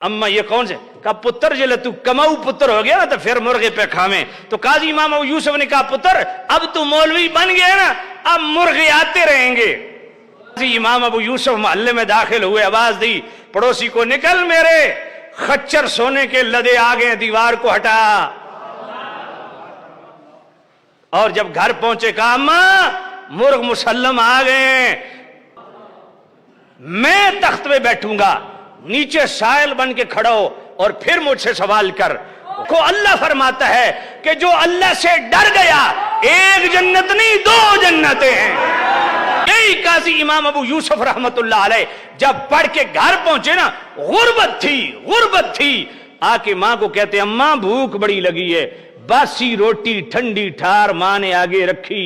अम्मा ये कौन से? कहा पुत्र जिले तू कमाऊ पुत्र हो गया ना तो फिर मुर्गे पे खावे। तो काजी इमाम अबू यूसुफ ने कहा पुत्र अब तू मौलवी बन गया ना, अब मुर्गे आते रहेंगे। काजी इमाम अबू यूसुफ मोहल्ले में दाखिल हुए, आवाज दी पड़ोसी को, निकल मेरे खच्चर सोने के लदे आ गए, दीवार को हटा। और जब घर पहुंचे कहा अम्मा मुर्ग मुसल्लम आ गए, मैं तख्त पे बैठूंगा, नीचे साइल बन के खड़ा हो और फिर मुझसे सवाल कर। को अल्लाह फरमाता है कि जो अल्लाह से डर गया, एक जन्नत नहीं दो जन्नतें हैं। यही काजी इमाम अबू यूसुफ रहमतुल्लाह अलैह जब पढ़ के घर पहुंचे ना, गुर्बत थी। आके मां को कहते अम्मा भूख बड़ी लगी है, बासी रोटी ठंडी ठार मां ने आगे रखी।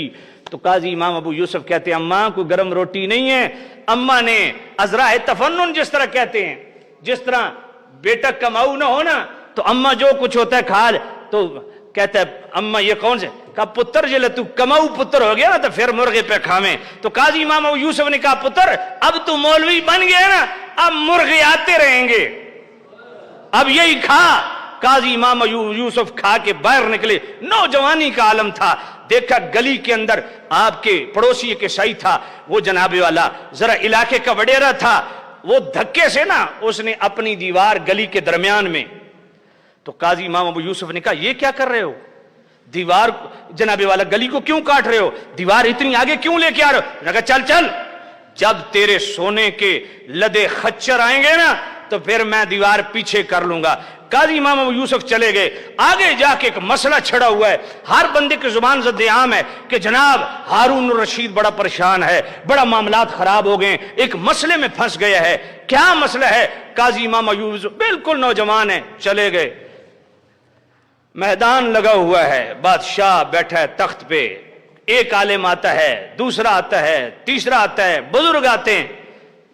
तो काजी इमाम अबू यूसुफ कहते अम्मा को गर्म रोटी नहीं है। अम्मा ने अजरा तफन्नुन जिस तरह कहते हैं, जिस तरह बेटा कमाऊ ना हो ना तो अम्मा जो कुछ होता है खा ले। तो कहता है अम्मा ये कौन से? कहा पुत्र जिले तू कमाऊ पुत्र हो गया ना तो फिर मुर्गे पे खावे। तो काजी इमाम अबू यूसुफ ने कहा पुत्र अब तू मौलवी बन गया ना, अब मुर्गे आते रहेंगे, अब यही खा। काजी इमाम यूसुफ खा के बाहर निकले, नौजवानी का आलम था। देखा गली के अंदर आपके पड़ोसी एक ईसाई था, वो जनाबे वाला जरा इलाके का वडेरा था, वो धक्के से ना उसने अपनी दीवार गली के दरमियान में। तो काजी इमाम अबू यूसुफ ने कहा ये क्या कर रहे हो, दीवार जनाबे वाला गली को क्यों काट रहे हो, दीवार इतनी आगे क्यों लेके आ रहे हो? कहा चल चल, जब तेरे सोने के लदे खच्चर आएंगे ना तो फिर मैं दीवार पीछे कर लूंगा। काजी इमाम अबू यूसुफ चले गए। आगे जाके एक मसला छड़ा हुआ है, हर बंदे की जुबान ज़द-ए-आम है कि जनाब हारून रशीद बड़ा परेशान है, बड़ा मामलात खराब हो गए, एक मसले में फंस गया है। क्या मसला है? काजी इमाम अबू यूसुफ बिल्कुल नौजवान है, चले गए। मैदान लगा हुआ है, बादशाह बैठा है तख्त पे, एक आलिम आता है, दूसरा आता है, तीसरा आता है, बुजुर्ग आते हैं,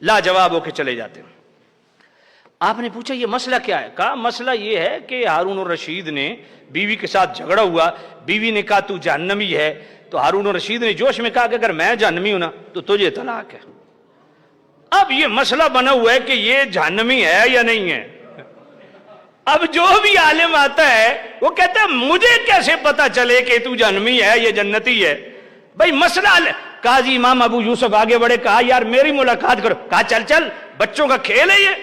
लाजवाब होके चले जाते हैं। आपने पूछा ये मसला क्या है? कहा मसला ये है कि हारून रशीद ने बीवी के साथ झगड़ा हुआ, बीवी ने कहा तू जहन्नमी है, तो हारून रशीद ने जोश में कहा कि अगर मैं जहन्नमी हूं ना तो तुझे तलाक है। अब ये मसला बना हुआ है कि ये जहन्नमी है या नहीं है। अब जो भी आलिम आता है वो कहता है मुझे कैसे पता चले कि तू जहन्नमी है ये जन्नती है? भाई मसला। काजी इमाम अबू यूसुफ आगे बढ़े, कहा यार मेरी मुलाकात करो। कहा चल चल, बच्चों का खेल है ये।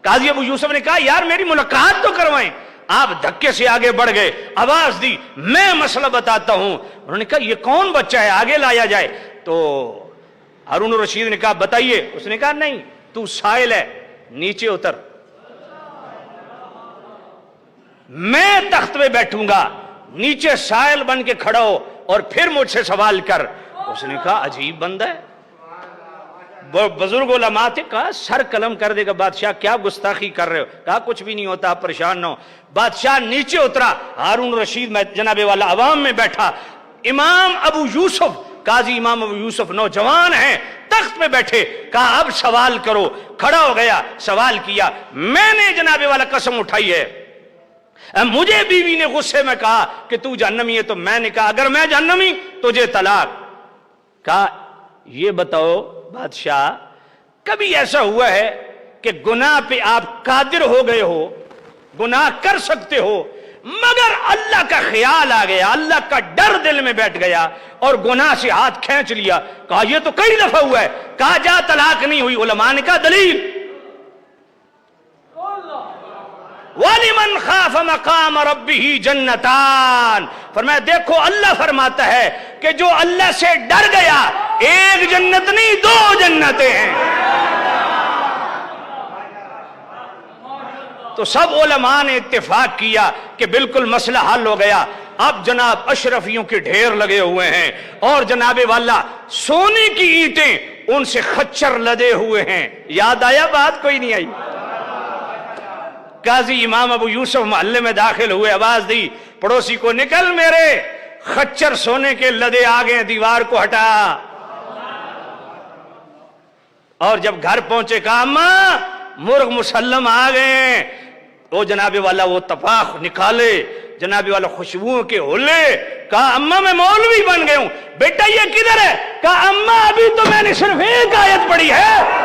काजी अबू यूसुफ ने कहा यार मेरी मुलाकात तो करवाएं। आप धक्के से आगे बढ़ गए, आवाज दी मैं मसला बताता हूं। उन्होंने कहा ये कौन बच्चा है, आगे लाया जाए। तो हारून रशीद ने कहा बताइए। उसने कहा नहीं तू साइल है, नीचे उतर, मैं तख्त पे बैठूंगा, नीचे साइल बन के खड़ा हो और फिर मुझसे सवाल कर। उसने कहा अजीब बंदा है। बुजुर्ग उलमा थे, कहा सर कलम कर देगा बादशाह, क्या गुस्ताखी कर रहे हो? कहा कुछ भी नहीं होता, आप परेशान ना हो। बादशाह नीचे उतरा, हारून रशीद में जनाबे वाला अवाम में बैठा। इमाम अबू यूसुफ, काजी इमाम अबू यूसुफ नौजवान है, तख्त पे बैठे। कहा अब सवाल करो। खड़ा हो गया, सवाल किया। मैंने जनाबे वाला कसम उठाई है, मुझे बीवी ने गुस्से में कहा कि तू जहन्नमी है, तो मैंने कहा अगर मैं जहन्नमी तुझे तलाक। कहा ये बताओ बादशाह कभी ऐसा हुआ है कि गुनाह पे आप कादिर हो गए हो, गुनाह कर सकते हो, मगर अल्लाह का ख्याल आ गया, अल्लाह का डर दिल में बैठ गया और गुनाह से हाथ खींच लिया? कहा यह तो कई दफा हुआ है। कहा जा तलाक नहीं हुई। उलमा ने कहा दलील वलिमन खाफ मकाम रब्बिही जन्नतान। फरमाया देखो अल्लाह फरमाता है कि जो अल्लाह से डर गया, एक जन्नत नहीं दो जन्नतें हैं। तो सब उलमा ने इत्तेफाक किया कि बिल्कुल मसला हल हो गया। अब जनाब अशरफियों के ढेर लगे हुए हैं और जनाबे वाला सोने की ईंटें उनसे खच्चर लदे हुए हैं। याद आया बात? कोई नहीं आई। काजी इमाम अबू यूसुफ मोहल्ले में दाखिल हुए, आवाज दी पड़ोसी को, निकल मेरे खच्चर सोने के लदे आ गए, दीवार को हटा। और जब घर पहुंचे कहा अम्मा मुर्ग मुसल्लम आ गए। वो जनाबे वाला वो तपाख निकाले, जनाबे वाला खुशबुओं के होले। कहा अम्मा मैं मौलवी बन गया हूं। बेटा ये किधर है? कहा अम्मा अभी तो मैंने सिर्फ एक आयत पढ़ी है,